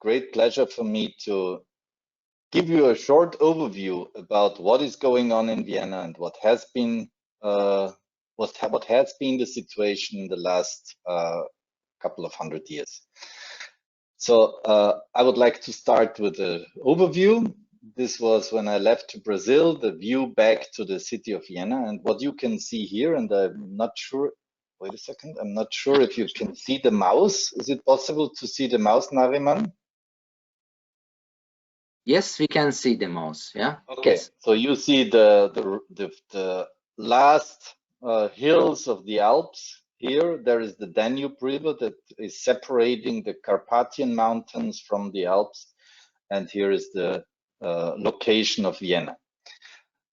great pleasure for me to give you a short overview about what is going on in Vienna and what has been the situation in the last couple of 100 years. So I would like to start with an overview. This was when I left to Brazil, the view back to the city of Vienna, and what you can see here, and I'm not sure, wait a second, I'm not sure if you can see the mouse. Is it possible to see the mouse, Nariman? Yes, we can see the mouse, yeah. Okay, yes. So you see the last hills of the Alps. Here, there is the Danube River that is separating the Carpathian Mountains from the Alps, and here is the location of Vienna.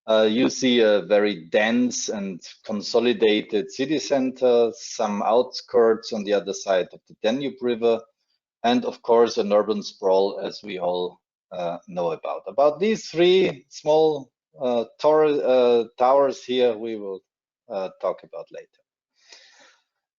You see a very dense and consolidated city center, some outskirts on the other side of the Danube River, and of course an urban sprawl, as we all know about. About these three small towers here, we will talk about later.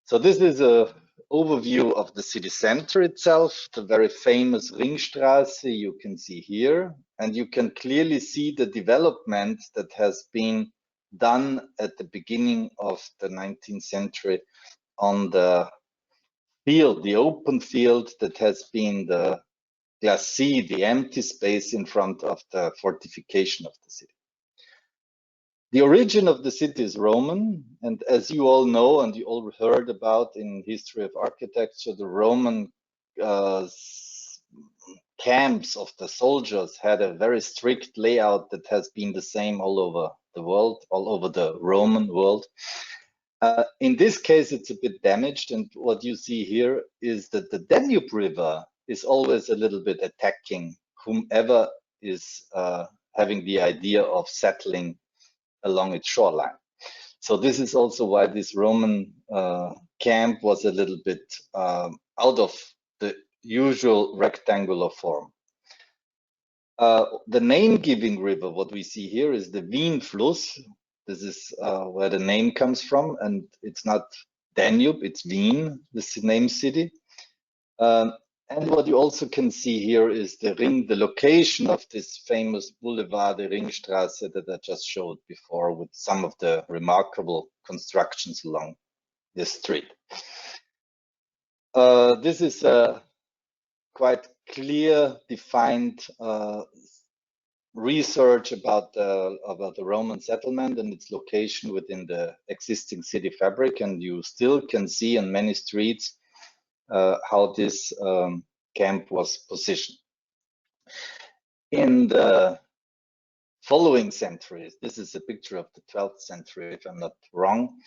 So this is an overview of the city center itself, the very famous Ringstraße you can see here, and you can clearly see the development that has been done at the beginning of the 19th century on the field, the open field that has been the Glacis, the empty space in front of the fortification of the city. The origin of the city is Roman, and as you all know and you all heard about in history of architecture, the Roman camps of the soldiers had a very strict layout that has been the same all over the world, all over the Roman world. In this case, it's a bit damaged, and what you see here is that the Danube River is always a little bit attacking whomever is having the idea of settling along its shoreline. So this is also why this Roman camp was a little bit out of the usual rectangular form. The name-giving river, what we see here, is the Wienfluss. This is where the name comes from, and it's not Danube, it's Wien, the name city. And what you also can see here is the location of this famous boulevard, the Ringstraße, that I just showed before, with some of the remarkable constructions along this street. This is a quite clear, defined research about the Roman settlement and its location within the existing city fabric, and you still can see on many streets how this camp was positioned. In the following centuries, this is a picture of the 12th century, if I'm not wrong,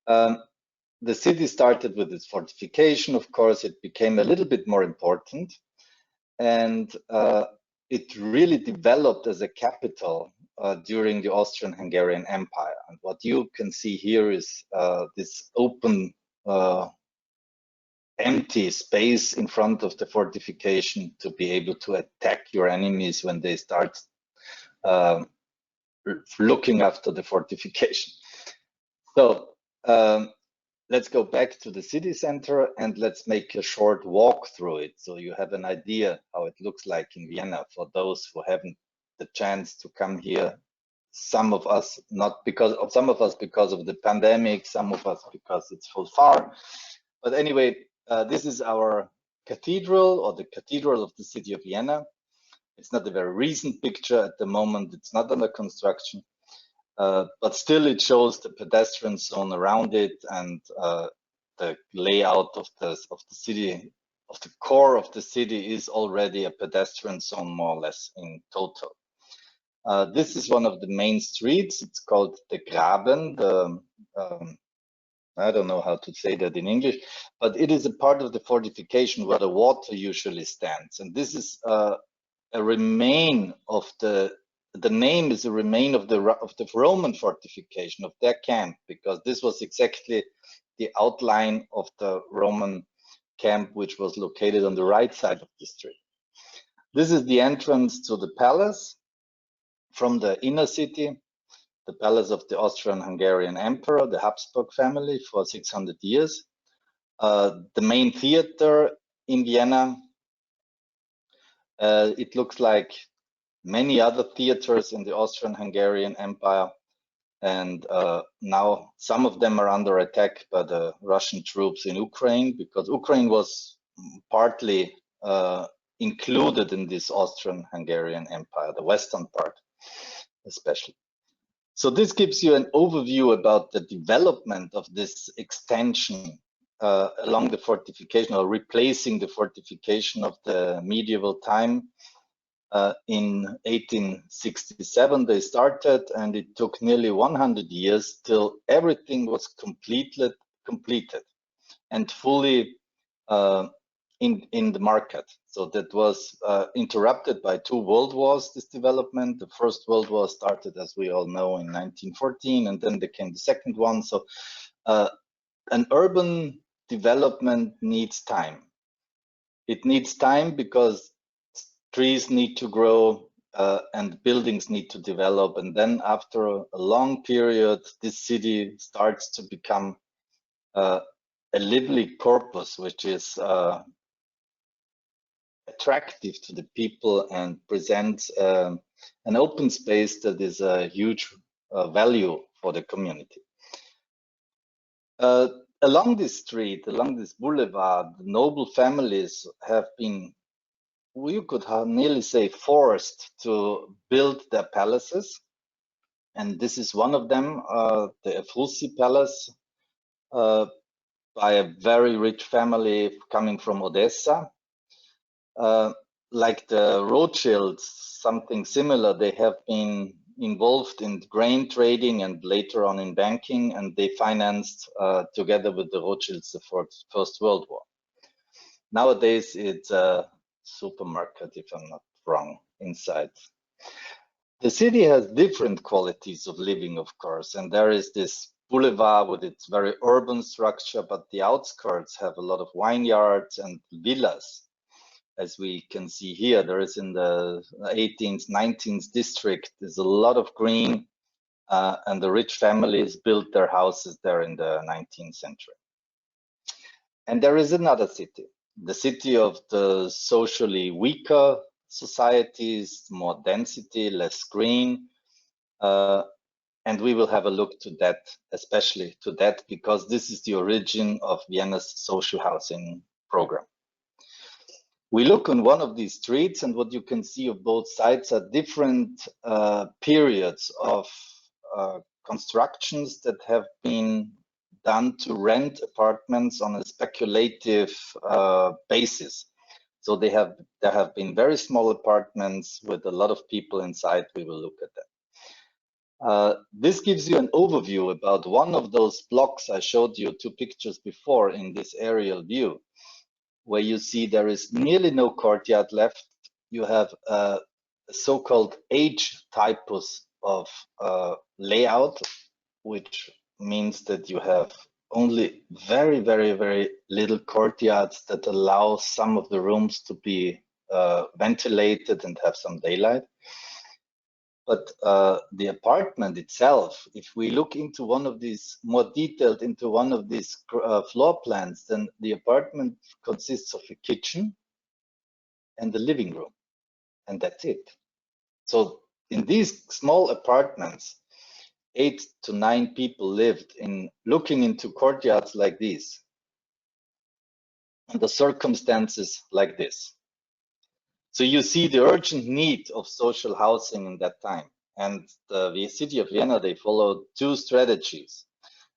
the city started with its fortification. Of course, it became a little bit more important, and it really developed as a capital during the Austrian-Hungarian Empire. And what you can see here is this open empty space in front of the fortification to be able to attack your enemies when they start looking after the fortification. So let's go back to the city center and let's make a short walk through it so you have an idea how it looks like in Vienna for those who haven't the chance to come here. Some of us not because of because of the pandemic, some of us because it's so far. But anyway, this is our cathedral, or the cathedral of the city of Vienna. It's not a very recent picture at the moment. It's not under construction, but still it shows the pedestrian zone around it and the layout of the city, of the core of the city is already a pedestrian zone more or less in total. This is one of the main streets. It's called the Graben. I don't know how to say that in English, but it is a part of the fortification where the water usually stands. And this is a remain of the name is a remain of the Roman fortification, of their camp, because this was exactly the outline of the Roman camp, which was located on the right side of the street. This is the entrance to the palace from the inner city. The palace of the Austrian-Hungarian Emperor, the Habsburg family, for 600 years. The main theater in Vienna, It looks like many other theaters in the Austrian-Hungarian Empire, and now some of them are under attack by the Russian troops in Ukraine, because Ukraine was partly included in this Austrian-Hungarian Empire, the western part especially. So this gives you an overview about the development of this extension along the fortification, or replacing the fortification of the medieval time. In 1867 they started, and it took nearly 100 years till everything was completed and fully in the market. So that was interrupted by 2 world wars, this development. The First World War started, as we all know, in 1914, and then there came the second one. So an urban development needs time. It needs time because trees need to grow and buildings need to develop. And then after a long period, this city starts to become a lively corpus, which is attractive to the people and presents an open space that is a huge value for the community. Along this street, along this boulevard, noble families have been, you could nearly say, forced to build their palaces. And this is one of them, the Ephrussi Palace, by a very rich family coming from Odessa. Like the Rothschilds, something similar, they have been involved in grain trading and later on in banking, and they financed, together with the Rothschilds, the First World War. Nowadays, it's a supermarket, if I'm not wrong, inside. The city has different qualities of living, of course, and there is this boulevard with its very urban structure, but the outskirts have a lot of vineyards and villas. As we can see here, there is in the 18th, 19th district, there's a lot of green, and the rich families built their houses there in the 19th century. And there is another city, the city of the socially weaker societies, more density, less green. And we will have a look to that, especially to that, because this is the origin of Vienna's social housing program. We look on one of these streets, and what you can see of both sides are different periods of constructions that have been done to rent apartments on a speculative basis. So there have been very small apartments with a lot of people inside. We will look at that. This gives you an overview about one of those blocks I showed you 2 pictures before in this aerial view, where you see there is nearly no courtyard left. You have a so-called H typus of layout, which means that you have only very, very, very little courtyards that allow some of the rooms to be ventilated and have some daylight. But the apartment itself, if we look into one of these, more detailed into one of these floor plans, then the apartment consists of a kitchen and the living room, and that's it. So in these small apartments, 8 to 9 people lived in, looking into courtyards like these, and the circumstances like this. So you see the urgent need of social housing in that time. And the city of Vienna, they followed 2 strategies.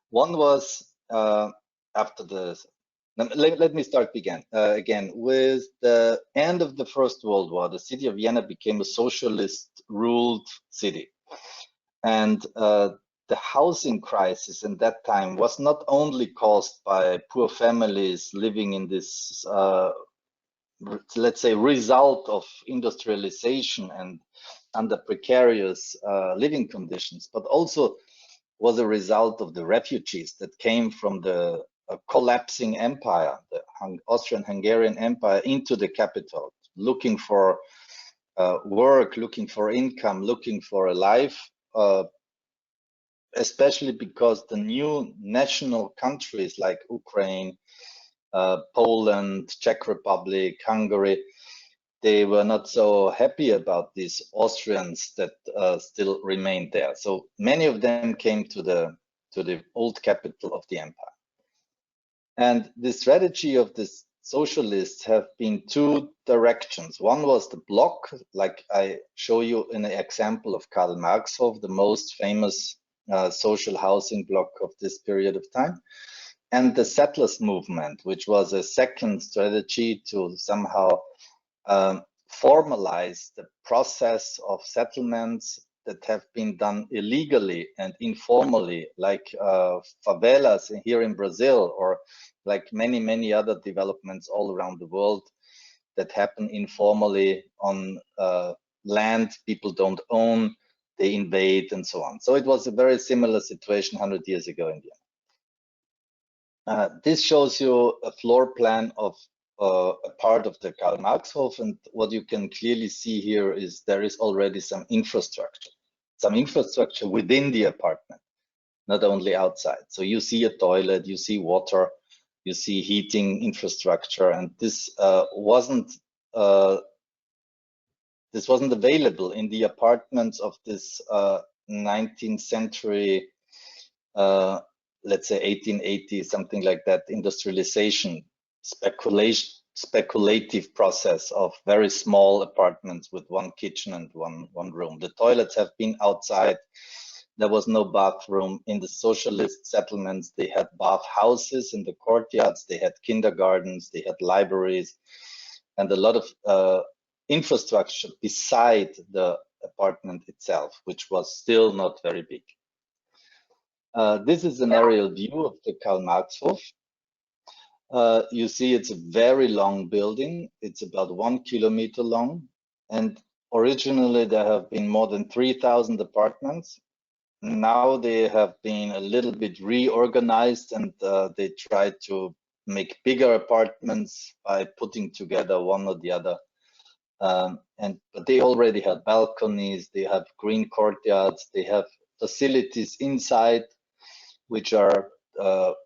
One was after the, let me start again. With the end of the First World War, the city of Vienna became a socialist ruled city. And the housing crisis in that time was not only caused by poor families living in this let's say, result of industrialization and under precarious living conditions, but also was a result of the refugees that came from the collapsing empire, the Austrian-Hungarian Empire, into the capital, looking for work, looking for income, looking for a life, especially because the new national countries like Ukraine, Poland, Czech Republic, Hungary, they were not so happy about these Austrians that still remained there. So many of them came to the old capital of the empire. And the strategy of the socialists have been two directions. One was the block, like I show you in the example of Karl Marxhof, the most famous social housing block of this period of time, and the settlers movement, which was a second strategy to somehow formalize the process of settlements that have been done illegally and informally, like favelas here in Brazil, or like many other developments all around the world that happen informally on land people don't own, they invade and so on. So it was a very similar situation 100 years ago in Vienna. This shows you a floor plan of a part of the Karl Marxhof, and what you can clearly see here is there is already some infrastructure within the apartment, not only outside. So you see a toilet, you see water, you see heating infrastructure, and this wasn't available in the apartments of this 19th century, let's say 1880, something like that, industrialization, speculative process of very small apartments with one kitchen and one room. The toilets have been outside. There was no bathroom. In the socialist settlements, they had bath houses in the courtyards, they had kindergartens, they had libraries, and a lot of infrastructure beside the apartment itself, which was still not very big. This is an aerial view of the Karl Marxhof. You see it's a very long building. It's about 1 kilometer long. And originally there have been more than 3,000 apartments. Now they have been a little bit reorganized, and they try to make bigger apartments by putting together one or the other. But they already have balconies, they have green courtyards, they have facilities inside which are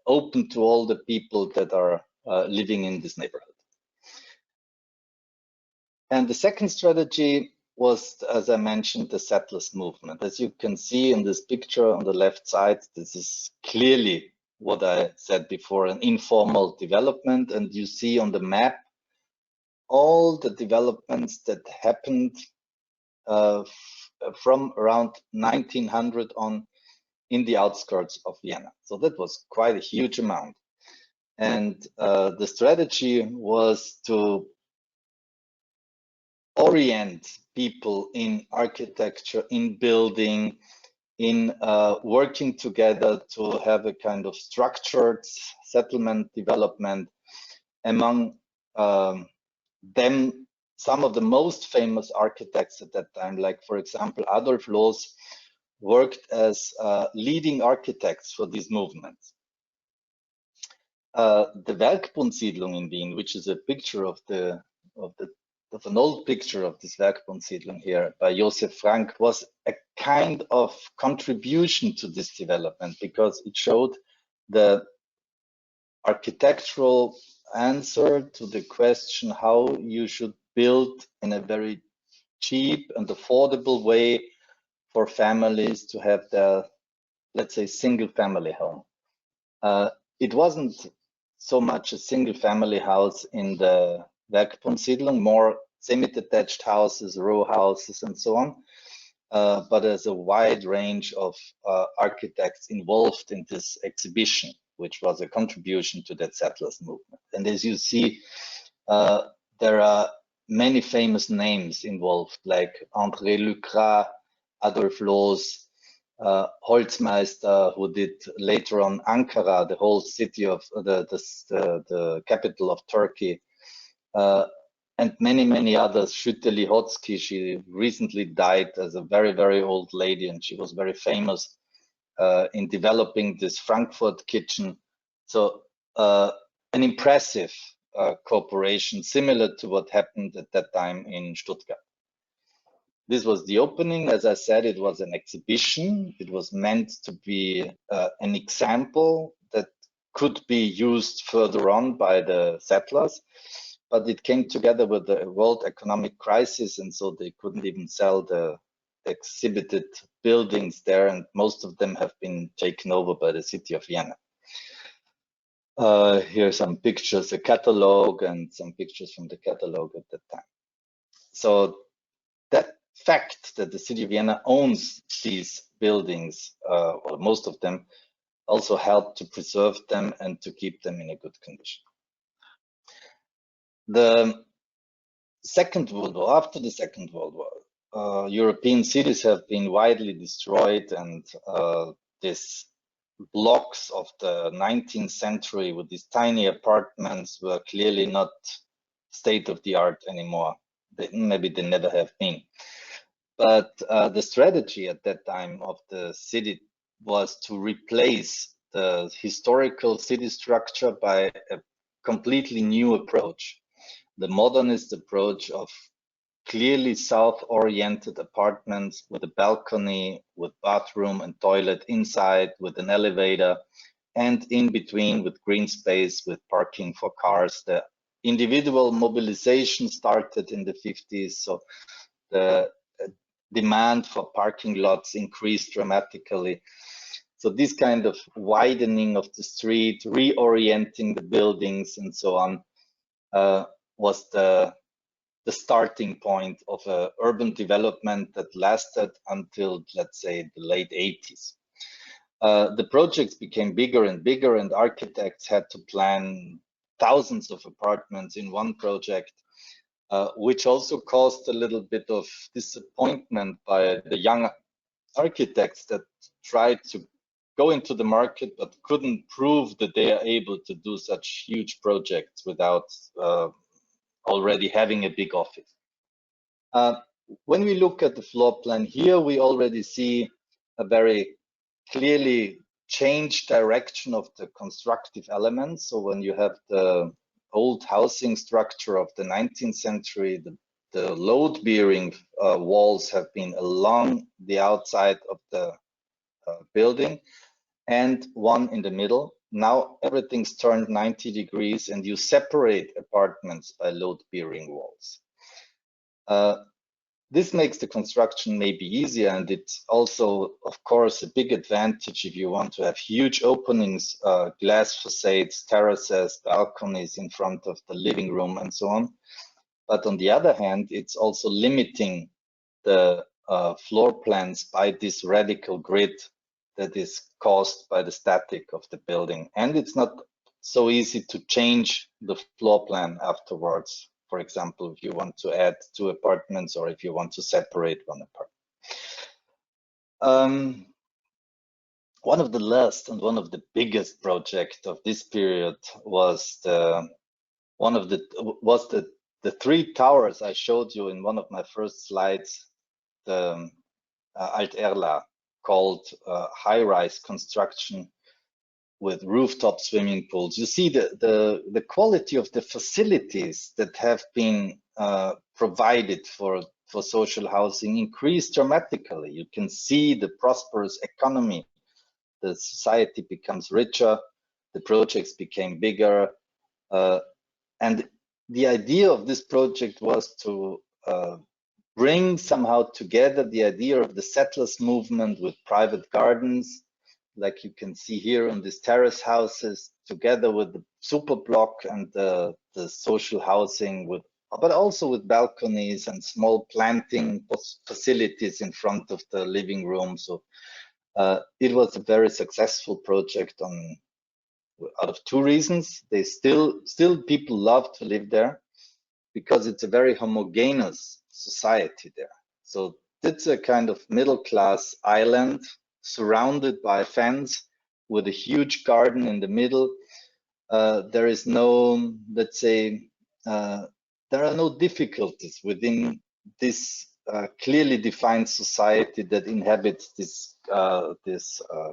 open to all the people that are living in this neighborhood. And the second strategy was, as I mentioned, the settlers movement. As you can see in this picture on the left side, this is clearly what I said before, an informal development. And you see on the map all the developments that happened from around 1900 on in the outskirts of Vienna. So that was quite a huge amount. And the strategy was to orient people in architecture, in building, in working together to have a kind of structured settlement development. Among them, some of the most famous architects at that time, like for example, Adolf Loos, worked as leading architects for these movements. The Werkbundsiedlung in Wien, which is a picture of an old picture of this Werkbundsiedlung here by Josef Frank, was a kind of contribution to this development because it showed the architectural answer to the question how you should build in a very cheap and affordable way for families to have their, let's say, single family home. It wasn't so much a single family house in the Werkbundsiedlung, more semi-detached houses, row houses, and so on. But there's a wide range of architects involved in this exhibition, which was a contribution to that settlers movement. And as you see, there are many famous names involved, like André Lucrat, Adolf Loos, Holzmeister, who did later on Ankara, the whole city of the capital of Turkey, and many others. Schütte-Lihotzky, she recently died as a very old lady, and she was very famous in developing this Frankfurt kitchen. So an impressive cooperation, similar to what happened at that time in Stuttgart. This was the opening. As I said, it was an exhibition. It was meant to be an example that could be used further on by the settlers. but it came together with the world economic crisis, and so they couldn't even sell the exhibited buildings there, and most of them have been taken over by the city of Vienna. Here are some pictures, a catalog, and some pictures from the catalog at that time. So that fact that the city of Vienna owns these buildings, or most of them, also helped to preserve them and to keep them in a good condition. The Second World War, after the Second World War, European cities have been widely destroyed, and these blocks of the 19th century with these tiny apartments were clearly not state of the art anymore. Maybe they never have been. But the strategy at that time of the city was to replace the historical city structure by a completely new approach. The modernist approach of clearly south-oriented apartments with a balcony, with bathroom and toilet inside, with an elevator, and in between with green space, with parking for cars. The individual mobilization started in the 50s, so the demand for parking lots increased dramatically. So this kind of widening of the street, reorienting the buildings and so on, was the starting point of urban development that lasted until, let's say, the late 80s. The projects became bigger and bigger, and architects had to plan thousands of apartments in one project, which also caused a little bit of disappointment by the young architects that tried to go into the market but couldn't prove that they are able to do such huge projects without already having a big office. When we look at the floor plan here, we already see a very clearly changed direction of the constructive elements. So when you have the old housing structure of the 19th century, the load-bearing walls have been along the outside of the building and one in the middle. Now everything's turned 90 degrees and you separate apartments by load-bearing walls. This makes the construction maybe easier, and it's also, of course, a big advantage if you want to have huge openings, glass facades, terraces, balconies in front of the living room and so on. But on the other hand, it's also limiting the floor plans by this radical grid that is caused by the static of the building. And it's not so easy to change the floor plan afterwards. For example, if you want to add 2 apartments or if you want to separate 1 apartment. One of the last and one of the biggest projects of this period was the 3 towers I showed you in one of my first slides, the Alt-Erla, called high-rise construction with rooftop swimming pools. You see the quality of the facilities that have been provided for social housing increased dramatically. You can see the prosperous economy. The society becomes richer, the projects became bigger, and the idea of this project was to bring somehow together the idea of the settlers movement with private gardens, like you can see here in these terrace houses, together with the superblock and the social housing, but also with balconies and small planting facilities in front of the living room. So it was a very successful project out of 2 reasons. They still people love to live there because it's a very homogeneous society there. So it's a kind of middle-class island surrounded by a fence with a huge garden in the middle. There is no, let's say, there are no difficulties within this clearly defined society that inhabits this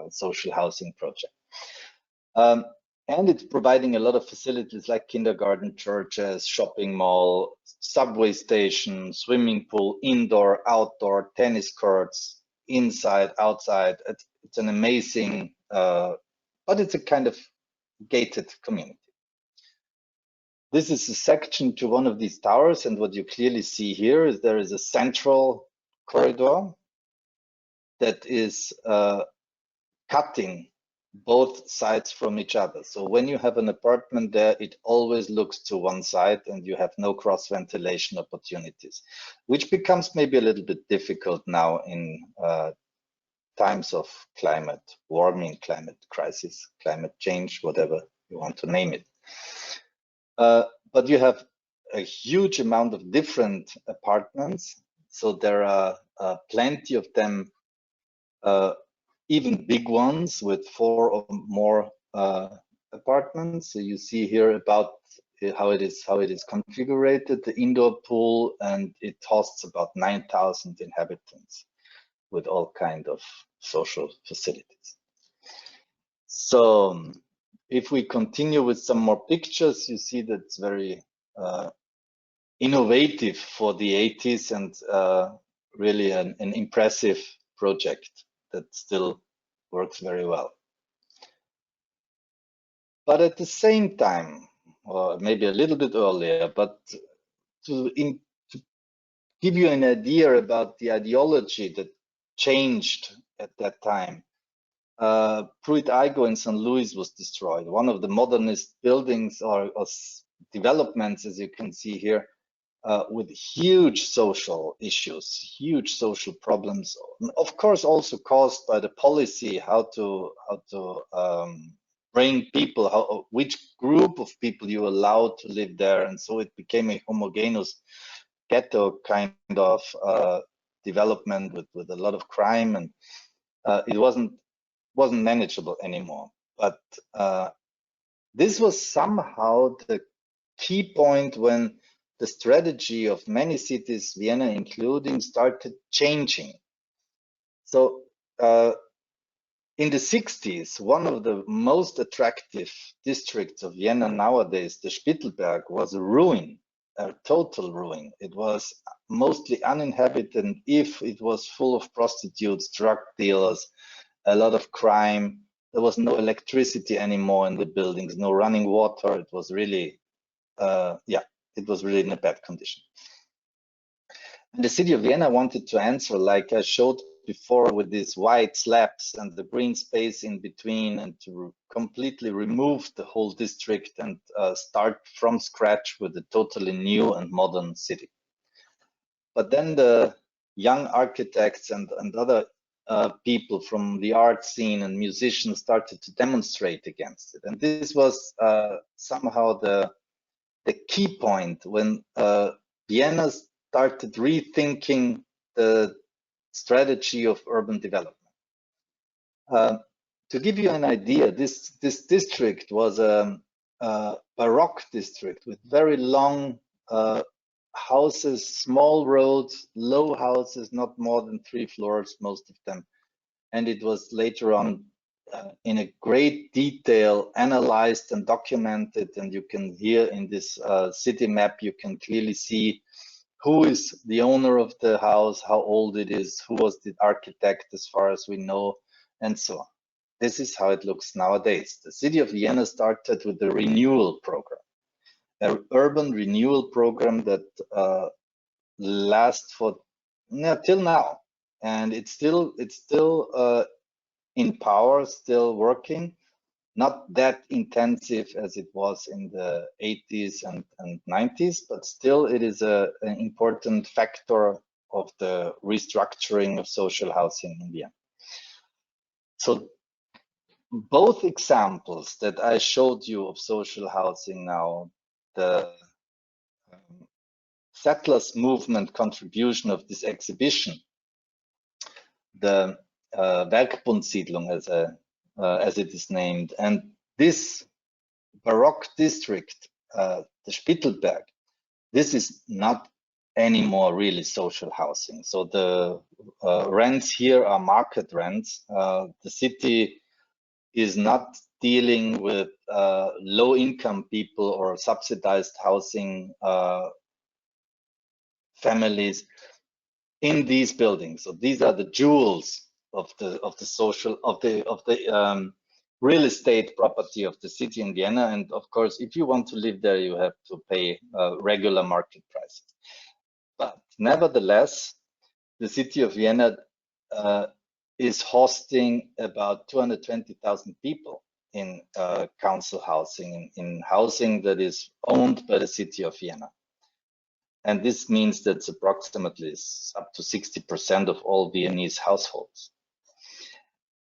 social housing project. And it's providing a lot of facilities like kindergarten, churches, shopping mall, subway station, swimming pool, indoor, outdoor, tennis courts, inside, outside. It's an amazing, but it's a kind of gated community. This is a section to one of these towers, and what you clearly see here is there is a central corridor that is cutting both sides from each other. So when you have an apartment there, it always looks to one side and you have no cross ventilation opportunities, which becomes maybe a little bit difficult now in times of climate warming, climate crisis, climate change, whatever you want to name it. But you have a huge amount of different apartments. So there are plenty of them, even big ones with 4 or more apartments. So you see here about how it is configured, the indoor pool, and it hosts about 9,000 inhabitants with all kind of social facilities. So if we continue with some more pictures, you see that it's very innovative for the 80s and really an impressive project that still works very well. But at the same time, or maybe a little bit earlier, but to give you an idea about the ideology that changed at that time, Pruitt Igoe in St. Louis was destroyed. One of the modernist buildings or developments, as you can see here, with huge social issues, huge social problems, of course also caused by the policy, how to bring people, which group of people you allowed to live there, and so it became a homogeneous ghetto kind of development with a lot of crime, and it wasn't manageable anymore. But this was somehow the key point when the strategy of many cities, Vienna including, started changing. So in the 60s, one of the most attractive districts of Vienna nowadays, the Spittelberg, was a ruin, a total ruin. It was mostly uninhabited, if it was full of prostitutes, drug dealers, a lot of crime. There was no electricity anymore in the buildings, no running water. It was really, it was really in a bad condition. And the city of Vienna wanted to answer, like I showed before, with these white slabs and the green space in between, and to completely remove the whole district and start from scratch with a totally new and modern city. But then the young architects and other people from the art scene and musicians started to demonstrate against it. And this was somehow the key point when Vienna started rethinking the strategy of urban development. To give you an idea, this district was a Baroque district with very long houses, small roads, low houses, not more than 3 floors, most of them. And it was later on in a great detail analyzed and documented. And you can here in this city map, you can clearly see who is the owner of the house, how old it is, who was the architect as far as we know, and so on. This is how it looks nowadays. The city of Vienna started with the renewal program, an urban renewal program that lasts for till now, and it's still in power, still working. Not that intensive as it was in the 80s and 90s, but still it is an important factor of the restructuring of social housing in Vienna. So both examples that I showed you of social housing now, the settlers movement contribution of this exhibition, the Werkbundsiedlung as it is named, and this Baroque district, the Spittelberg, this is not anymore really social housing. So the rents here are market rents. The city is not dealing with low-income people or subsidized housing families in these buildings. So these are the jewels of the social real estate property of the city in Vienna. And of course, if you want to live there, you have to pay regular market prices. But nevertheless, the city of Vienna is hosting about 220,000 people in council housing, in housing that is owned by the city of Vienna. And this means that approximately up to 60% of all Viennese households.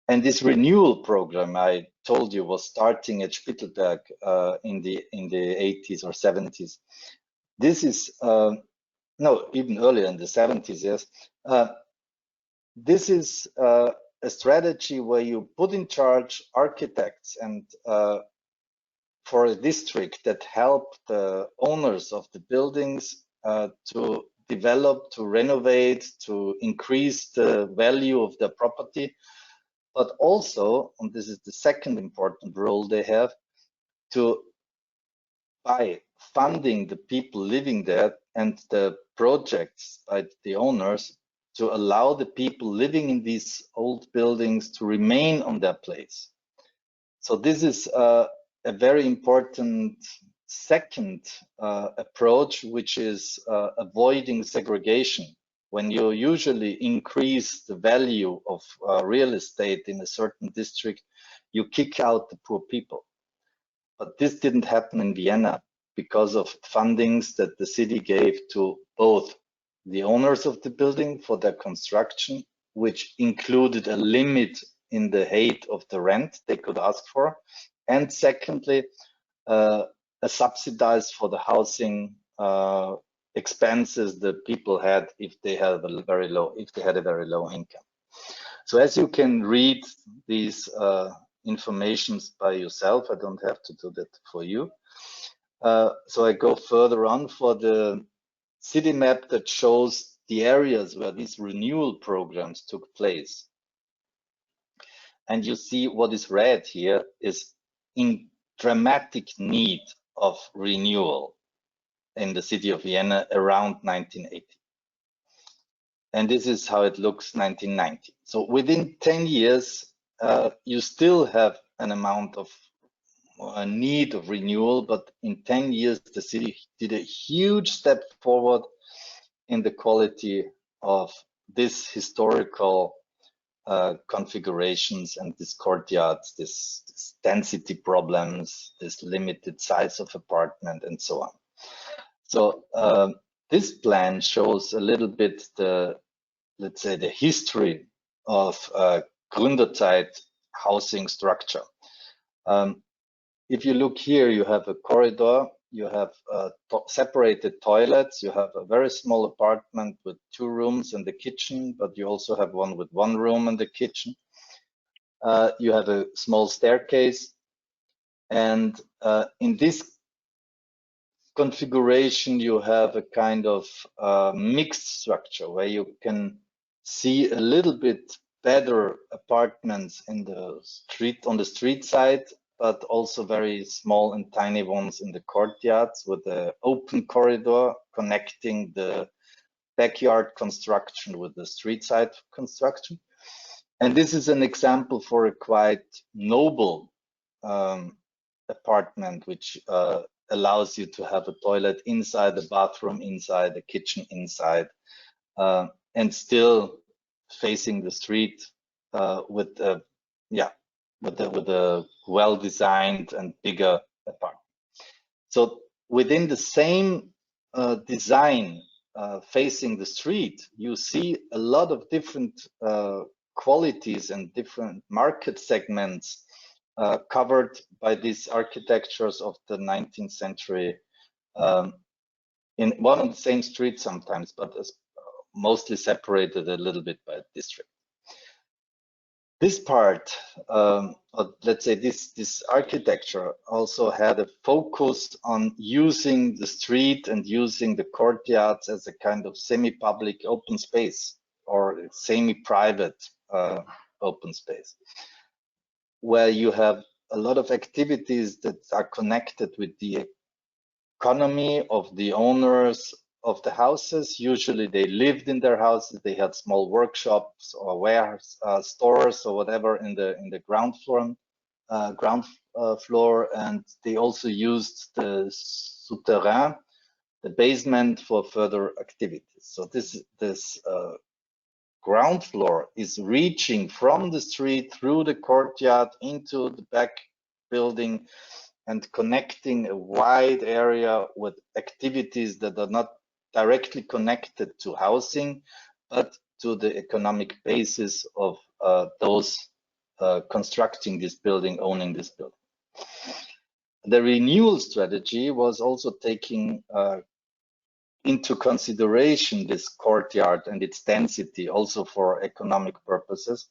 And this renewal program I told you was starting at Spittelberg in the 80s or 70s. This is no, even earlier in the 70s, yes. This is a strategy where you put in charge architects and for a district that help the owners of the buildings to develop, to renovate, to increase the value of their property, but also, and this is the second important role they have, to by funding the people living there and the projects by the owners to allow the people living in these old buildings to remain on their place. So this is a very important second approach, which is avoiding segregation. When you usually increase the value of real estate in a certain district, you kick out the poor people. But this didn't happen in Vienna because of fundings that the city gave to both the owners of the building for their construction, which included a limit in the height of the rent they could ask for, and secondly, a subsidized for the housing expenses that people had if they had a very low income. So as you can read these informations by yourself, I don't have to do that for you. So I go further on for the city map that shows the areas where these renewal programs took place. And you see what is red here is in dramatic need of renewal in the city of Vienna around 1980. And this is how it looks 1990. So within 10 years, you still have an amount of need of renewal, but in 10 years, the city did a huge step forward in the quality of this historical configurations and these courtyards, this density problems, this limited size of apartment, and so on. So this plan shows a little bit the, let's say, the history of Gründerzeit housing structure. If you look here, you have a corridor, you have separated toilets, you have a very small apartment with 2 rooms and the kitchen, but you also have one with 1 room and the kitchen. You have a small staircase, and in this configuration, you have a kind of mixed structure where you can see a little bit better apartments in the street, on the street side, but also very small and tiny ones in the courtyards with the open corridor connecting the backyard construction with the street side construction. And this is an example for a quite noble apartment, which allows you to have a toilet inside, the bathroom inside, the kitchen inside, and still facing the street with a well-designed and bigger apartment. So within the same design facing the street, you see a lot of different qualities and different market segments covered by these architectures of the 19th century in one and the same street sometimes, but mostly separated a little bit by district. This part, let's say this architecture also had a focus on using the street and using the courtyards as a kind of semi-public open space or semi-private open space, where you have a lot of activities that are connected with the economy of the owners of the houses. Usually they lived in their houses, they had small workshops or warehouse stores or whatever in the ground floor. ground floor, and they also used the souterrain, the basement, for further activities. So this ground floor is reaching from the street through the courtyard into the back building and connecting a wide area with activities that are not directly connected to housing, but to the economic basis of those constructing this building, owning this building. The renewal strategy was also taking into consideration this courtyard and its density also for economic purposes.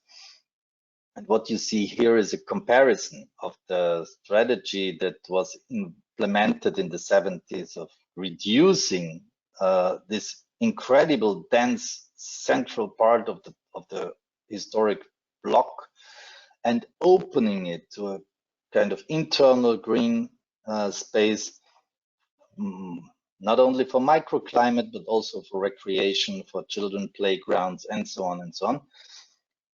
And what you see here is a comparison of the strategy that was implemented in the 70s of reducing this incredible dense central part of the historic block and opening it to a kind of internal green space, not only for microclimate, but also for recreation, for children playgrounds, and so on and so on.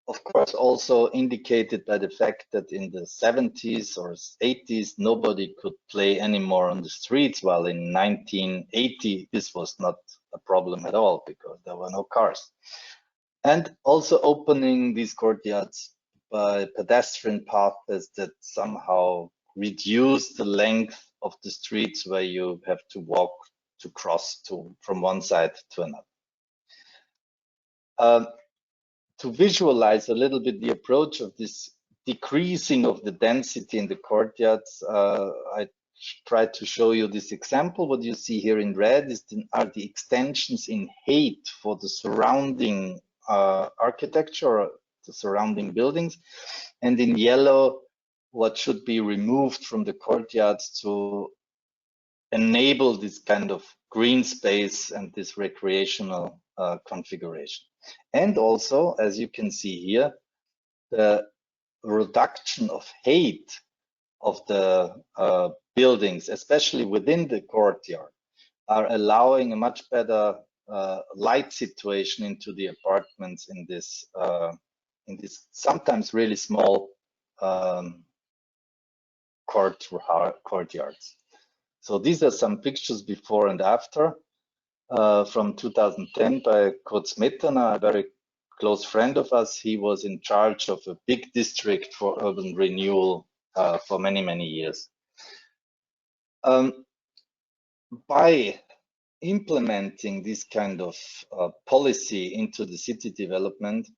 Of course, also indicated by the fact that in the 70s or 80s, nobody could play anymore on the streets, while in 1980, this was not a problem at all because there were no cars. And also opening these courtyards by pedestrian paths that somehow reduce the length of the streets where you have to walk to cross from one side to another. To visualize a little bit the approach of this decreasing of the density in the courtyards, I tried to show you this example. What you see here in red are the extensions in height for the surrounding architecture, the surrounding buildings, and in yellow, what should be removed from the courtyards to enable this kind of green space and this recreational configuration. And also, as you can see here, the reduction of height of the buildings, especially within the courtyard, are allowing a much better light situation into the apartments in this sometimes really small courtyards. So these are some pictures before and after from 2010 by Kurt Smetana, a very close friend of us. He was in charge of a big district for urban renewal for many, many years. By implementing this kind of policy into the city development,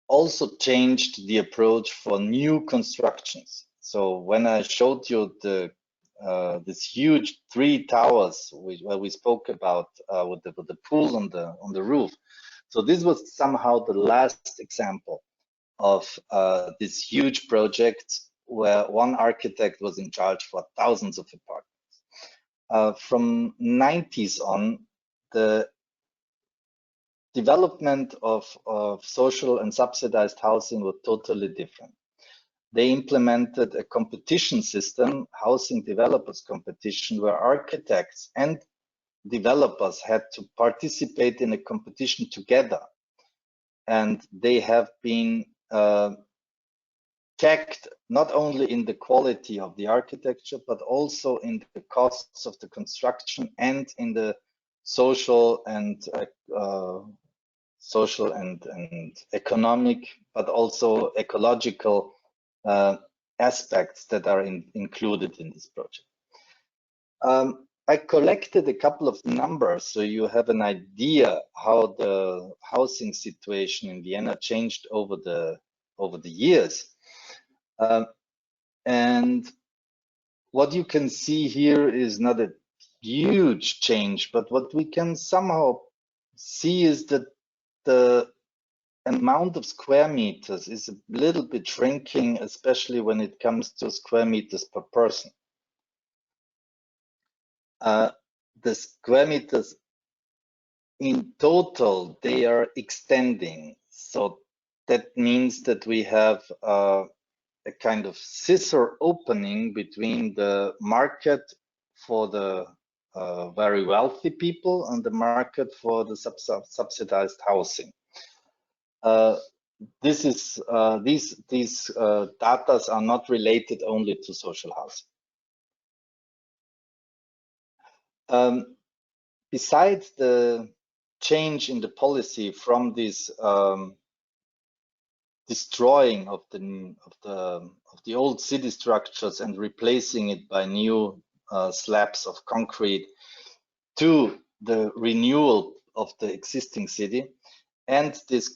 also changed the approach for new constructions. So when I showed you this huge 3 towers where we spoke about with the pool on the roof, so this was somehow the last example of this huge project where one architect was in charge for thousands of apartments. From 90s on, the development of social and subsidized housing was totally different. They implemented a competition system, housing developers competition, where architects and developers had to participate in a competition together. And they have been checked not only in the quality of the architecture, but also in the costs of the construction and in the social and economic, but also ecological aspects that are included in this project. I collected a couple of numbers so you have an idea how the housing situation in Vienna changed over the years. And what you can see here is not a huge change, but what we can somehow see is that the amount of square meters is a little bit shrinking, especially when it comes to square meters per person. The square meters in total, they are extending. So that means that we have a kind of scissor opening between the market for the very wealthy people and the market for the subsidized housing. this is these data are not related only to social housing. Besides the change in the policy from this destroying of the old city structures and replacing it by new slabs of concrete, to the renewal of the existing city, and these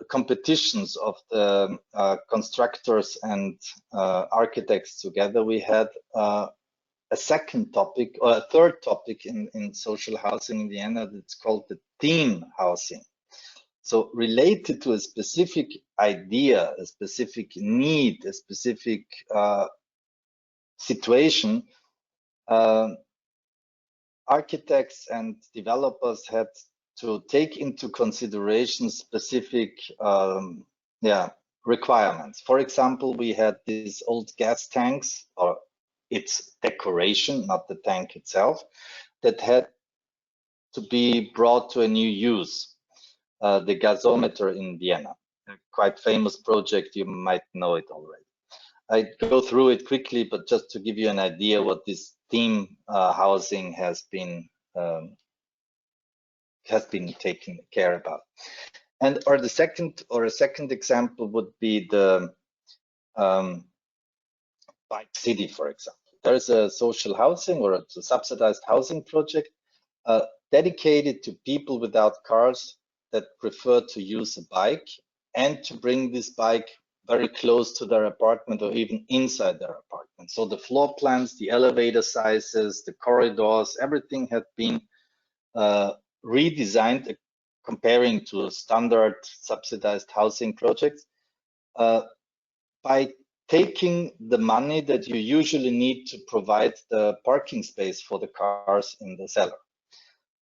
competitions of the constructors and architects together, we had a second topic, or a third topic in social housing in Vienna that's called the theme housing. So related to a specific idea, a specific need, a specific situation, architects and developers had to take into consideration specific requirements. For example, we had these old gas tanks, or its decoration, not the tank itself, that had to be brought to a new use. The gasometer in Vienna, a quite famous project, you might know it already. I go through it quickly, but just to give you an idea what this theme housing has been taken care about. And a second example would be the bike city, for example. There is a social housing or a subsidized housing project dedicated to people without cars that prefer to use a bike and to bring this bike very close to their apartment or even inside their apartment. So the floor plans, the elevator sizes, the corridors, everything had been redesigned comparing to standard subsidized housing projects by taking the money that you usually need to provide the parking space for the cars in the cellar.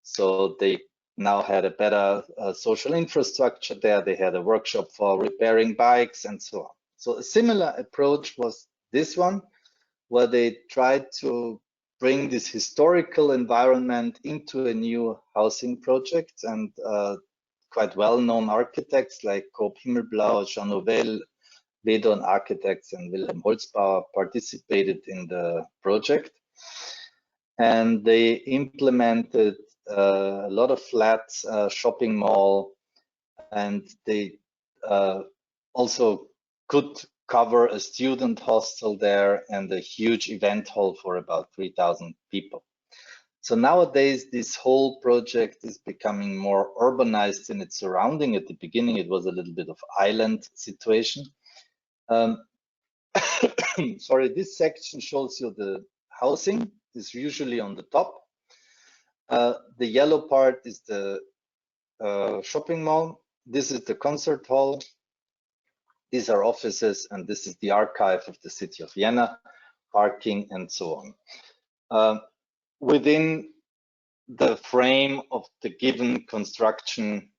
So they now had a better social infrastructure there. They had a workshop for repairing bikes and so on. So a similar approach was this one, where they tried to bring this historical environment into a new housing project, and quite well-known architects like Coop Himmelblau, Jean Nouvel, Wedon Architects, and Wilhelm Holzbauer participated in the project. And they implemented a lot of flats, shopping mall, and they also could cover a student hostel there and a huge event hall for about 3,000 people. So nowadays, this whole project is becoming more urbanized in its surrounding. At the beginning, it was a little bit of island situation. Sorry, this section shows you the housing is usually on the top. The yellow part is the shopping mall. This is the concert hall. These are offices, and this is the archive of the city of Vienna, parking, and so on. Within the frame of the given construction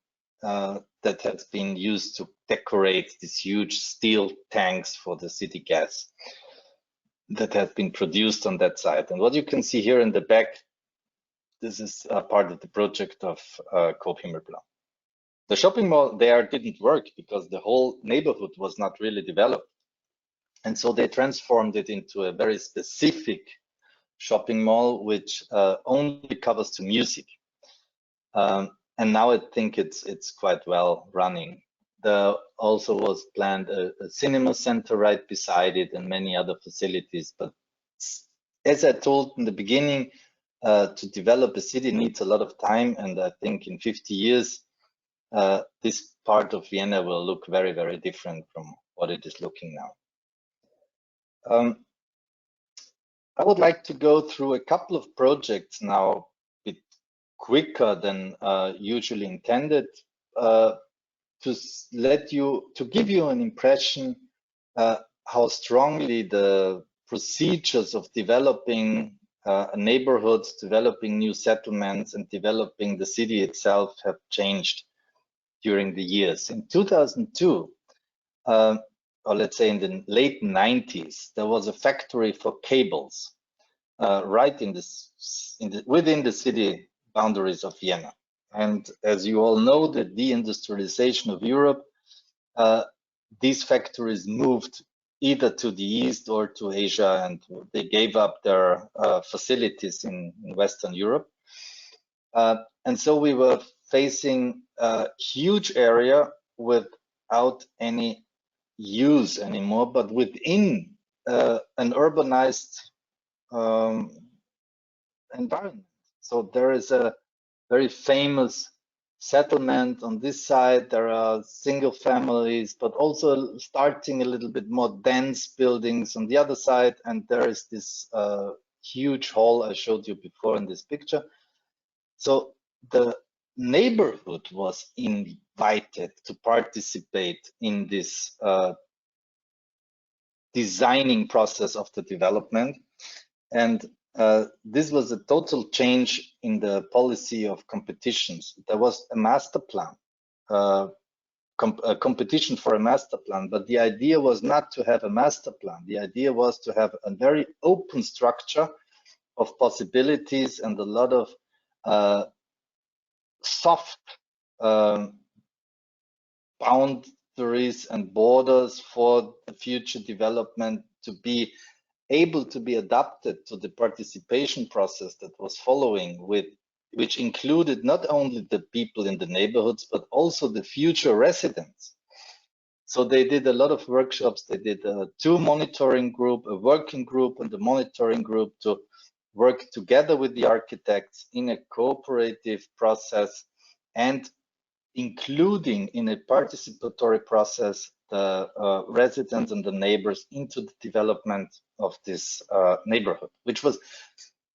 that has been used to decorate these huge steel tanks for the city gas that have been produced on that site. And what you can see here in the back, this is part of the project of Coop Himmelblau. The shopping mall there didn't work because the whole neighborhood was not really developed. And so they transformed it into a very specific shopping mall, which only covers to music. And now I think it's quite well running. There also was planned a cinema center right beside it and many other facilities. But as I told in the beginning, to develop a city needs a lot of time. And I think in 50 years, this part of Vienna will look very, very different from what it is looking now. I would like to go through a couple of projects now a bit quicker than usually intended, to give you an impression how strongly the procedures of developing neighborhoods, developing new settlements, and developing the city itself have changed during the years. In 2002, or let's say in the late 90s, there was a factory for cables right within the city boundaries of Vienna. And as you all know, the deindustrialization of Europe these factories moved either to the east or to Asia, and they gave up their facilities in Western Europe. And so we were facing a huge area without any use anymore, but within an urbanized environment. So there is a very famous settlement on this side. There are single families, but also starting a little bit more dense buildings on the other side. And there is this huge hall I showed you before in this picture. So the neighborhood was invited to participate in this designing process of the development. And this was a total change in the policy of competitions. There was a master plan, a competition for a master plan, but the idea was not to have a master plan. The idea was to have a very open structure of possibilities and a lot of soft boundaries and borders for the future development to be able to be adapted to the participation process that was following, which included not only the people in the neighborhoods, but also the future residents. So they did a lot of workshops. They did a monitoring group, a working group, and the monitoring group to work together with the architects in a cooperative process, and including in a participatory process the residents and the neighbors into the development of this neighborhood, which was,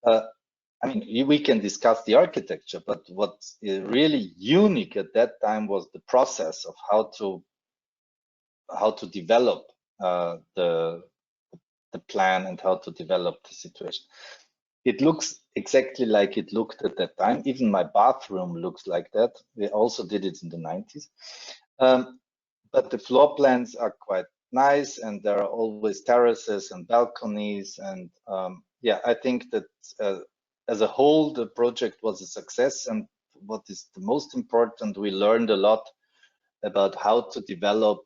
I mean, we can discuss the architecture, but what's really unique at that time was the process of how to develop the plan and how to develop the situation. It looks exactly like it looked at that time. Even my bathroom looks like that. We also did it in the 90s. But the floor plans are quite nice, and there are always terraces and balconies. And yeah, I think that as a whole, the project was a success. And what is the most important, we learned a lot about how to develop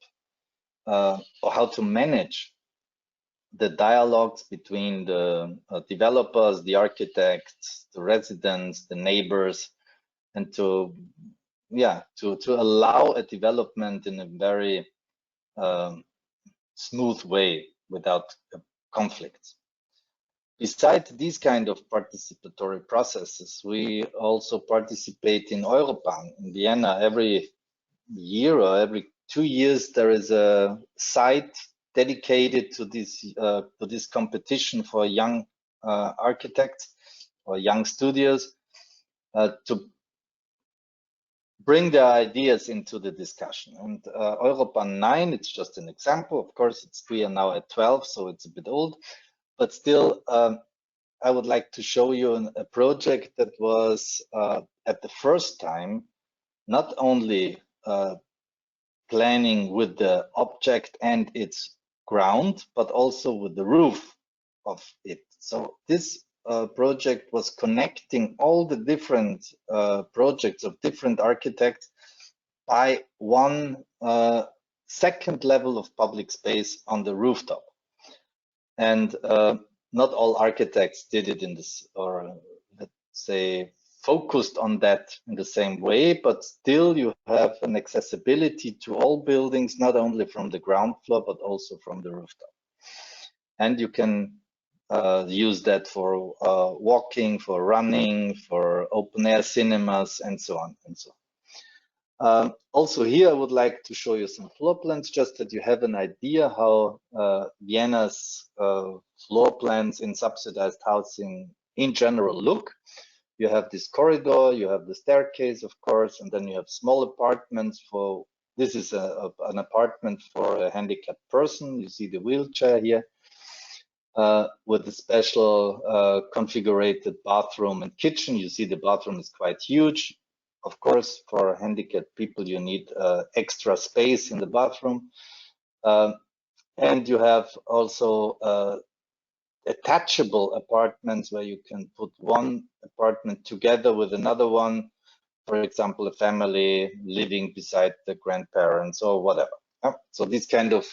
or how to manage the dialogues between the developers, the architects, the residents, the neighbors, and to allow a development in a very smooth way without conflicts. Besides these kind of participatory processes, we also participate in Europan in Vienna. Every year or every 2 years, there is a site dedicated to this competition for young architects or young studios to bring their ideas into the discussion. And Europan 9, it's just an example. Of course, we are now at 12, so it's a bit old, but still, I would like to show you a project that was at the first time not only planning with the object and its ground, but also with the roof of it. So this project was connecting all the different projects of different architects by one second level of public space on the rooftop. And not all architects did it in this, or let's say, focused on that in the same way, but still you have an accessibility to all buildings, not only from the ground floor, but also from the rooftop. And you can use that for walking, for running, for open air cinemas, and so on and so on. Also here, I would like to show you some floor plans, just that you have an idea how Vienna's floor plans in subsidized housing in general look. You have this corridor, you have the staircase, of course, and then you have small apartments for, this is an apartment for a handicapped person. You see the wheelchair here with a special configured bathroom and kitchen. You see the bathroom is quite huge. Of course, for handicapped people, you need extra space in the bathroom. And you have also attachable apartments where you can put one apartment together with another one, for example, a family living beside the grandparents or whatever. So this kind of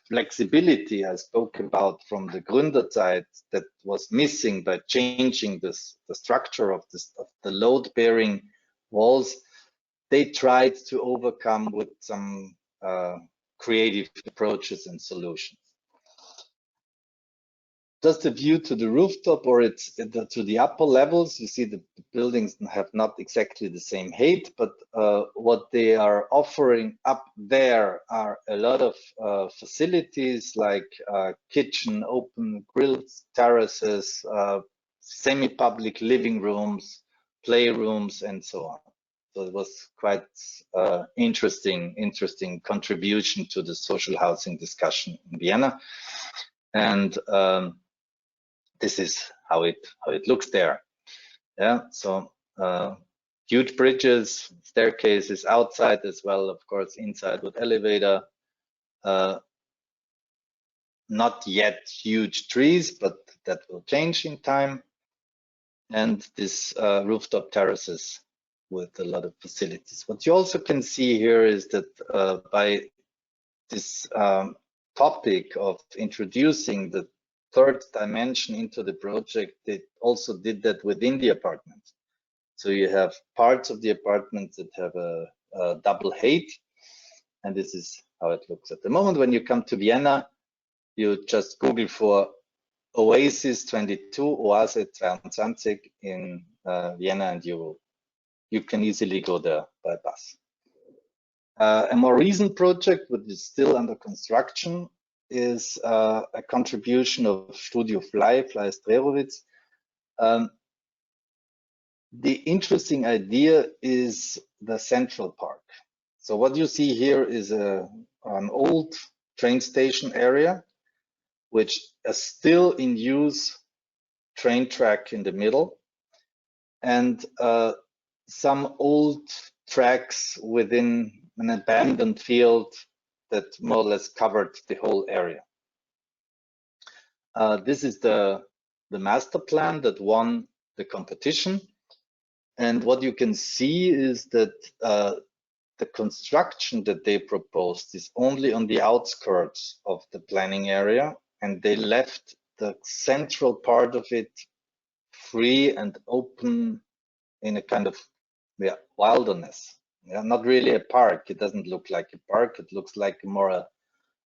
flexibility I spoke about from the Gründer side that was missing by changing the structure of the load-bearing walls, they tried to overcome with some creative approaches and solutions. Just the view to the rooftop or to the upper levels, you see the buildings have not exactly the same height, but what they are offering up there are a lot of facilities like kitchen, open grills, terraces, semi-public living rooms, playrooms, and so on. So it was quite interesting contribution to the social housing discussion in Vienna. And this is how it looks there. Yeah, so huge bridges, staircases outside as well, of course, inside with elevator. Not yet huge trees, but that will change in time. And this rooftop terraces with a lot of facilities. What you also can see here is that by this topic of introducing the third dimension into the project, they also did that within the apartments. So you have parts of the apartments that have a double height, and this is how it looks at the moment. When you come to Vienna, you just Google for Oasis 22, Oase 22 in Vienna, and you can easily go there by bus. A more recent project, which is still under construction, is a contribution of Studio Fly Strelowitz. The interesting idea is the central park. So what you see here is an old train station area, which is still in use, train track in the middle, and some old tracks within an abandoned field that more or less covered the whole area. This is the master plan that won the competition. And what you can see is that the construction that they proposed is only on the outskirts of the planning area, and they left the central part of it free and open in a kind of wilderness. Yeah, not really a park. It doesn't look like a park. It looks like more a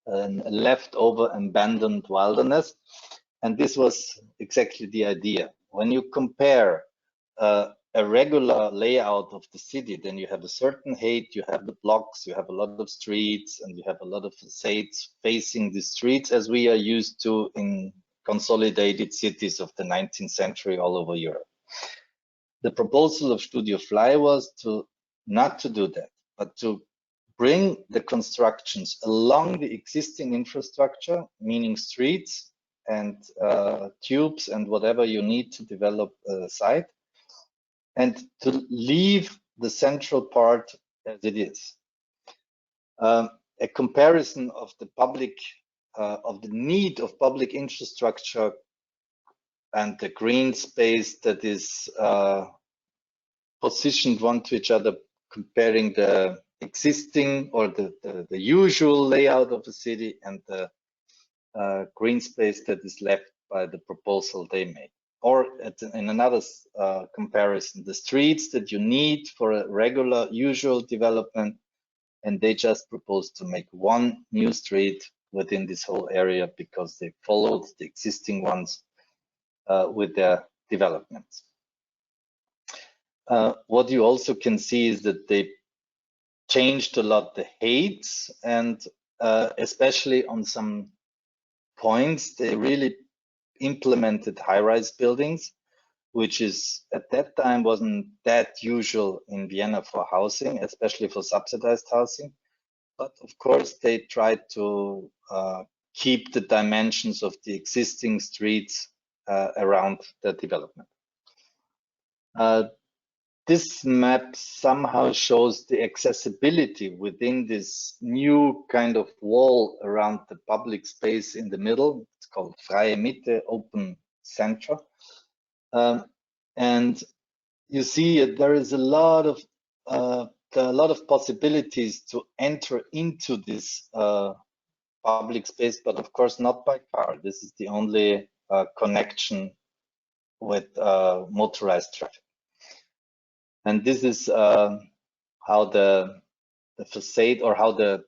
leftover abandoned wilderness. And this was exactly the idea. When you compare a regular layout of the city, then you have a certain height, you have the blocks, you have a lot of streets, and you have a lot of facades facing the streets as we are used to in consolidated cities of the 19th century all over Europe. The proposal of Studio Fly was not to do that, but to bring the constructions along the existing infrastructure, meaning streets and tubes and whatever you need to develop a site, and to leave the central part as it is. A comparison of the public, of the need of public infrastructure and the green space that is positioned one to each other, comparing the existing or the usual layout of the city and the green space that is left by the proposal they made. Or in another comparison, the streets that you need for a regular, usual development, and they just proposed to make one new street within this whole area because they followed the existing ones with their developments. What you also can see is that they changed a lot the heights, and especially on some points, they really implemented high-rise buildings, which is at that time wasn't that usual in Vienna for housing, especially for subsidized housing. But of course, they tried to keep the dimensions of the existing streets around the development. This map somehow shows the accessibility within this new kind of wall around the public space in the middle. It's called Freie Mitte, open center. And you see there is a lot of there are a lot of possibilities to enter into this public space, but of course not by car. This is the only connection with motorized traffic. And this is how the facade, or how the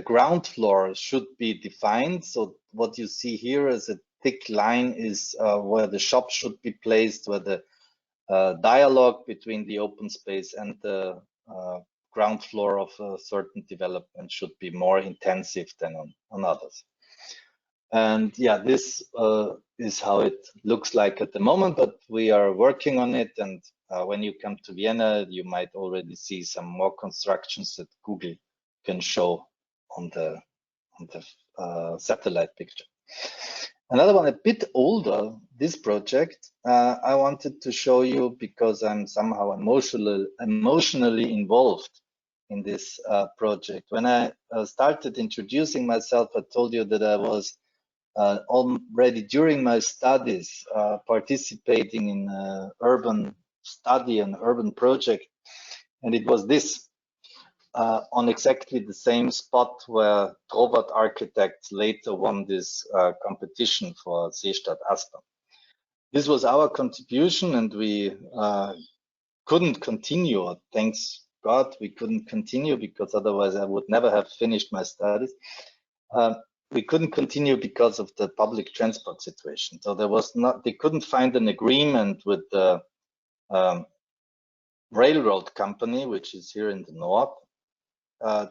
ground floor should be defined. So what you see here as a thick line is where the shop should be placed, where the dialogue between the open space and the ground floor of a certain development should be more intensive than on others. And yeah, this is how it looks like at the moment, but we are working on it. And when you come to Vienna, you might already see some more constructions that Google can show on the satellite picture. Another one, a bit older, this project, I wanted to show you because I'm somehow emotionally involved in this project. When I started introducing myself, I told you that I was already during my studies participating in an urban study, an urban project, and it was this. On exactly the same spot where Trovat Architects later won this competition for Seestadt Aspern. This was our contribution, and we couldn't continue. Thanks God, we couldn't continue, because otherwise I would never have finished my studies. We couldn't continue because of the public transport situation. So there was not, they couldn't find an agreement with the railroad company, which is here in the north,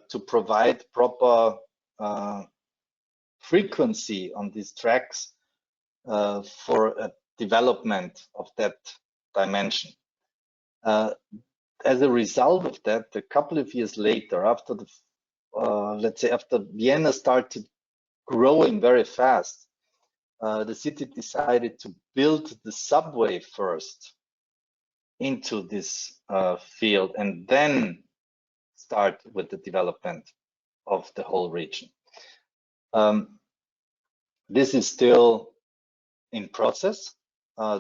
to provide proper frequency on these tracks for a development of that dimension. As a result of that, a couple of years later, after the let's say after Vienna started growing very fast, the city decided to build the subway first into this field, and then start with the development of the whole region. This is still in process.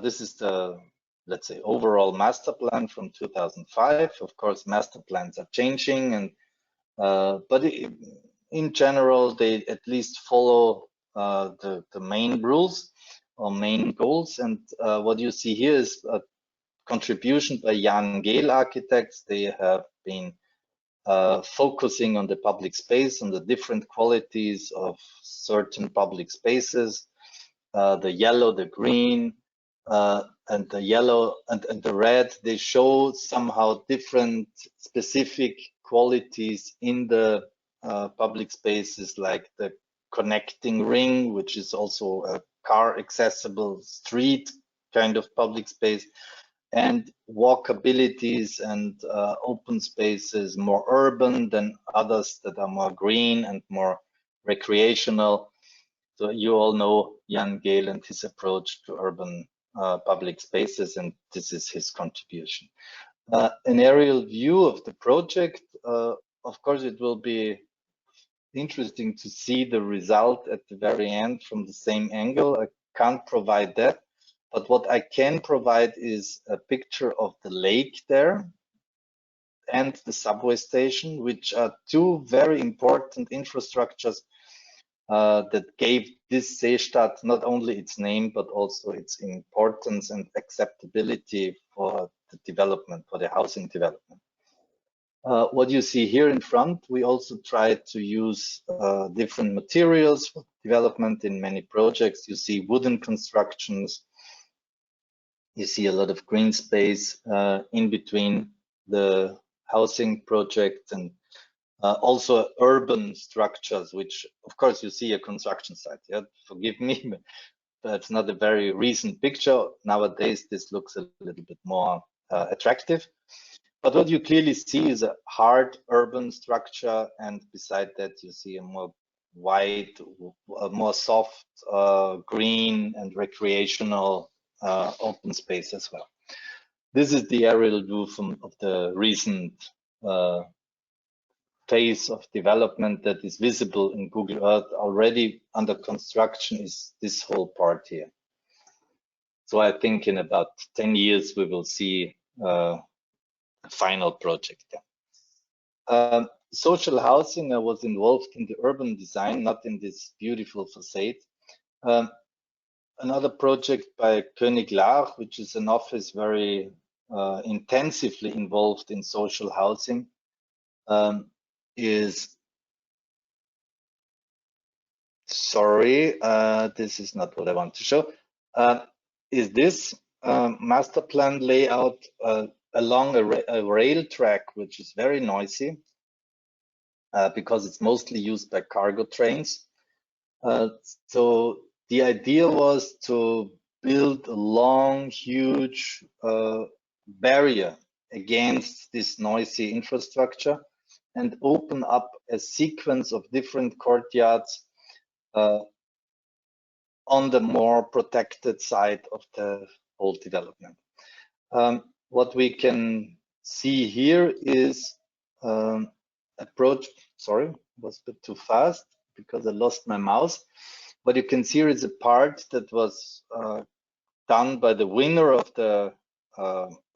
This is the, let's say, overall master plan from 2005. Of course, master plans are changing, and but in general, they at least follow the main rules or main goals. And what you see here is a contribution by Jan Gehl Architects. They have been focusing on the public space, on the different qualities of certain public spaces, the yellow, the green, and the yellow and the red. They show somehow different specific qualities in the public spaces, like the connecting ring, which is also a car accessible street kind of public space, and walkabilities and open spaces, more urban than others that are more green and more recreational. So you all know Jan Gehl and his approach to urban public spaces, and this is his contribution. An aerial view of the project, of course, it will be interesting to see the result at the very end from the same angle. I can't provide that. But what I can provide is a picture of the lake there and the subway station, which are two very important infrastructures that gave this Seestadt not only its name, but also its importance and acceptability for the development, for the housing development. What you see here in front, we also tried to use different materials for development in many projects. You see wooden constructions. You see a lot of green space in between the housing project, and also urban structures, which of course you see a construction site. Yeah, forgive me, but that's not a very recent picture. Nowadays, this looks a little bit more attractive. But what you clearly see is a hard urban structure, and beside that, you see a more white, a more soft green and recreational open space as well. This is the aerial view of the recent phase of development that is visible in Google Earth. Already under construction is this whole part here. So I think in about 10 years we will see a final project there. Social housing, I was involved in the urban design, not in this beautiful facade. Another project by König Lahr, which is an office very intensively involved in social housing, is, sorry, this is not what I want to show, is this master plan layout along a rail track, which is very noisy because it's mostly used by cargo trains. So the idea was to build a long, huge barrier against this noisy infrastructure and open up a sequence of different courtyards on the more protected side of the whole development. What we can see here is approach, sorry, was a bit too fast because I lost my mouse. What you can see is a part that was done by the winner of the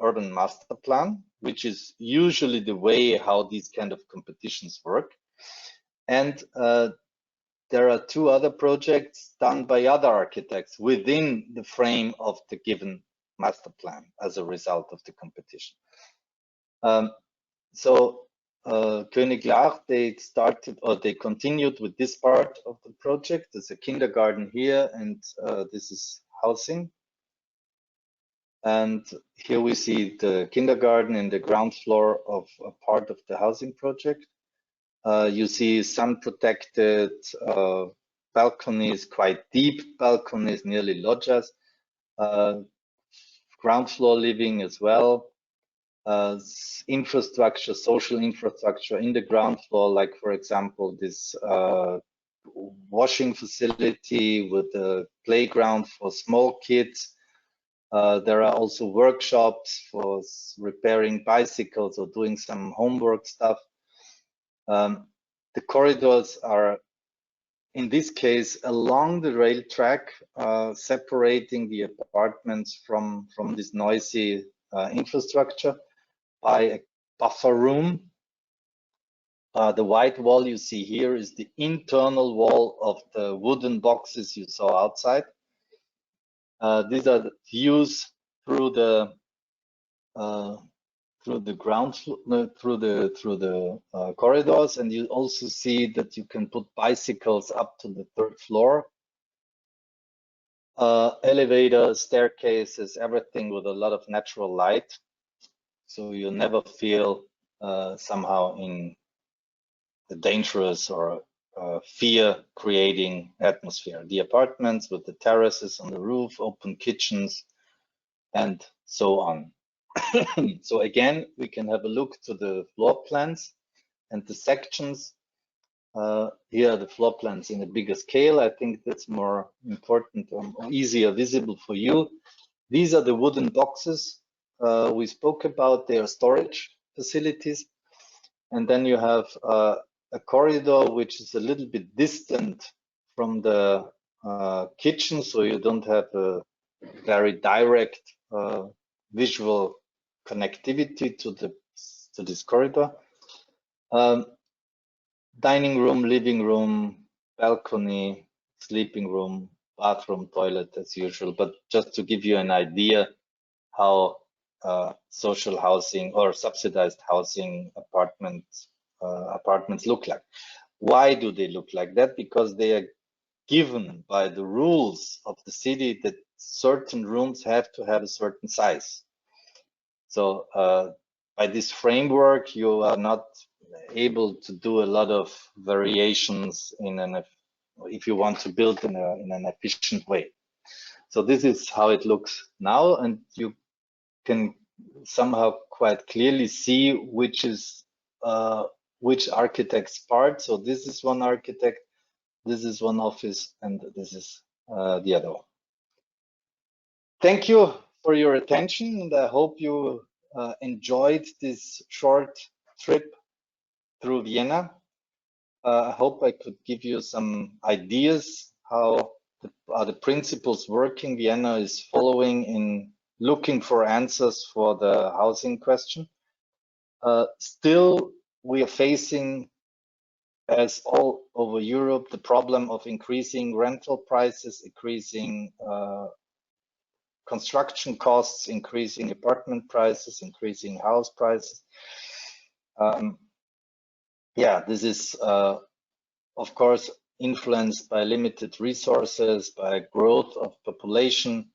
urban master plan, which is usually the way how these kind of competitions work. And there are two other projects done by other architects within the frame of the given master plan as a result of the competition. So König Lahr, they started or they continued with this part of the project. There's a kindergarten here, and this is housing. And here we see the kindergarten in the ground floor of a part of the housing project. You see sun protected balconies, quite deep balconies, nearly loggias. Ground floor living as well. Infrastructure, social infrastructure in the ground floor, like for example, this washing facility with a playground for small kids. There are also workshops for repairing bicycles or doing some homework stuff. The corridors are, in this case, along the rail track, separating the apartments from this noisy infrastructure by a buffer room. The white wall you see here is the internal wall of the wooden boxes you saw outside. These are the views through the ground through the corridors, and you also see that you can put bicycles up to the third floor. Elevators, staircases, everything with a lot of natural light, so you never feel somehow in a dangerous or fear-creating atmosphere. The apartments with the terraces on the roof, open kitchens, and so on. So again, we can have a look to the floor plans and the sections. Here are the floor plans in a bigger scale. I think that's more important or easier visible for you. These are the wooden boxes we spoke about. They are storage facilities. And then you have a corridor which is a little bit distant from the kitchen, so you don't have a very direct visual connectivity to this corridor. Dining room, living room, balcony, sleeping room, bathroom, toilet as usual. But just to give you an idea how social housing or subsidized housing apartments look like. Why do they look like that? Because they are given by the rules of the city that certain rooms have to have a certain size. So by this framework, you are not able to do a lot of variations if you want to build in an efficient way. So this is how it looks now, and you can somehow quite clearly see which is which architect's part. So this is one architect, this is one office, and this is the other one. Thank you for your attention, and I hope you enjoyed this short trip through Vienna. I hope I could give you some ideas how the principles working Vienna is following in looking for answers for the housing question. Still, we are facing, as all over Europe, the problem of increasing rental prices, increasing construction costs, increasing apartment prices, increasing house prices. Yeah, this is of course influenced by limited resources, by growth of population,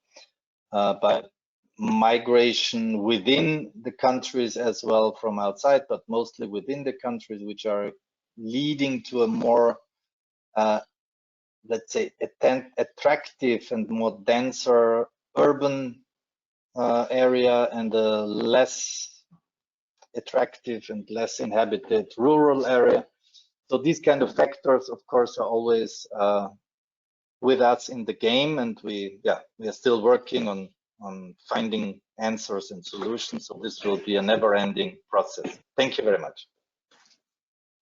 by migration within the countries as well from outside, but mostly within the countries, which are leading to a more, let's say, attractive and more denser urban area and a less attractive and less inhabited rural area. So these kind of factors, of course, are always with us in the game, and we are still working on finding answers and solutions. So this will be a never-ending process. Thank you very much.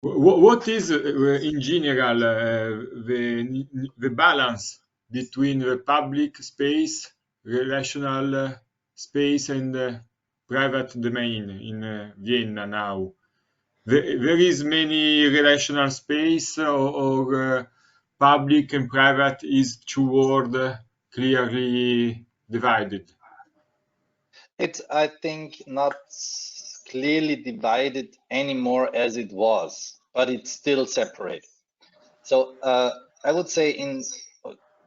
What is, in general, the balance between the public space, relational space, and private domain in Vienna now? There is many relational space, or public and private is toward clearly divided? It's, I think, not clearly divided anymore as it was, but it's still separated. So I would say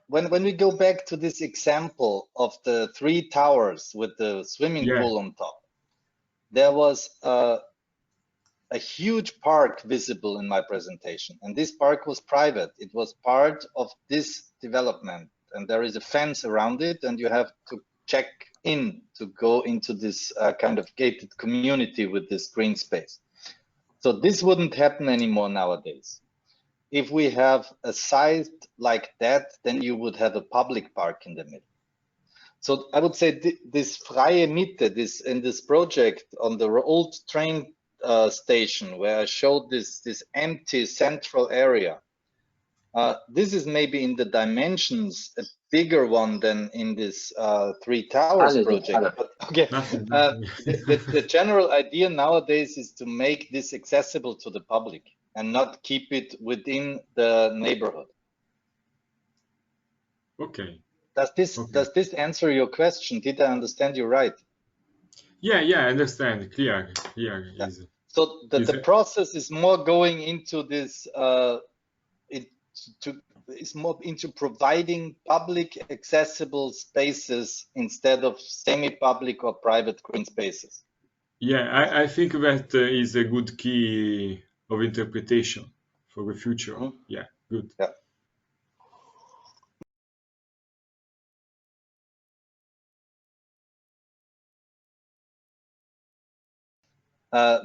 when we go back to this example of the 3 towers with the swimming pool on top, there was a huge park visible in my presentation, and this park was private. It was part of this development, and there is a fence around it, and you have to check in to go into this kind of gated community with this green space. So this wouldn't happen anymore nowadays. If we have a site like that, then you would have a public park in the middle. So I would say this freie Mitte, in this project on the old train station where I showed this empty central area, this is maybe in the dimensions a bigger one than in this 3 towers project. But okay, the general idea nowadays is to make this accessible to the public and not keep it within the neighborhood. Okay. Does this answer your question? Did I understand you right? Yeah, I understand. Clear. Yeah. So the process is more going into this. It's more into providing public accessible spaces instead of semi-public or private green spaces. Yeah, I think that is a good key of interpretation for the future. Mm-hmm. Yeah, good. Yeah.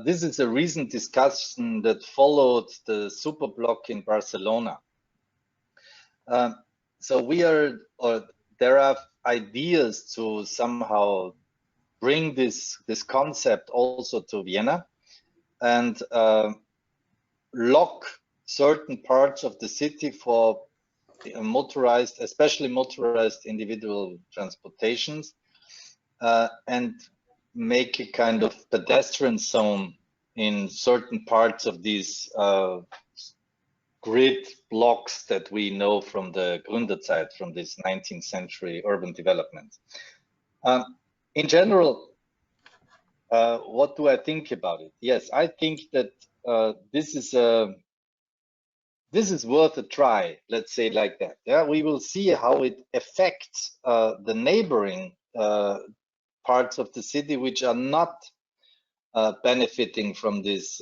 This is a recent discussion that followed the superblock in Barcelona. So there are ideas to somehow bring this concept also to Vienna and lock certain parts of the city for motorized, especially motorized individual transportations, and make a kind of pedestrian zone in certain parts of these grid blocks that we know from the Gründerzeit, from this 19th century urban development. In general, what do I think about it? Yes, I think that this is worth a try, let's say like that. Yeah, we will see how it affects the neighboring parts of the city which are not benefiting from this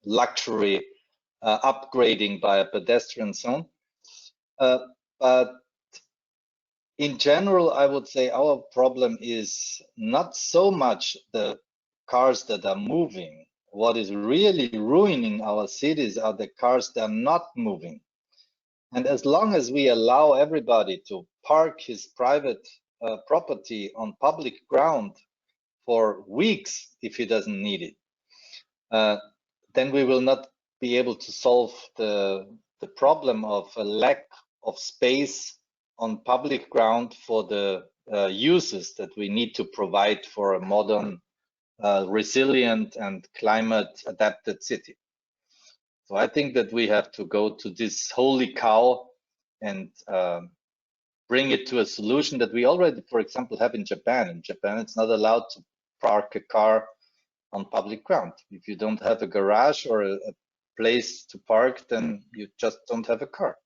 luxury upgrading by a pedestrian zone. But in general, I would say our problem is not so much the cars that are moving. What is really ruining our cities are the cars that are not moving. And as long as we allow everybody to park his private property on public ground for weeks if he doesn't need it, then we will not be able to solve the problem of a lack of space on public ground for the uses that we need to provide for a modern resilient and climate adapted city. So I think that we have to go to this holy cow and bring it to a solution that we already, for example, have in Japan. In Japan, it's not allowed to park a car on public ground. If you don't have a garage or a place to park, then you just don't have a car.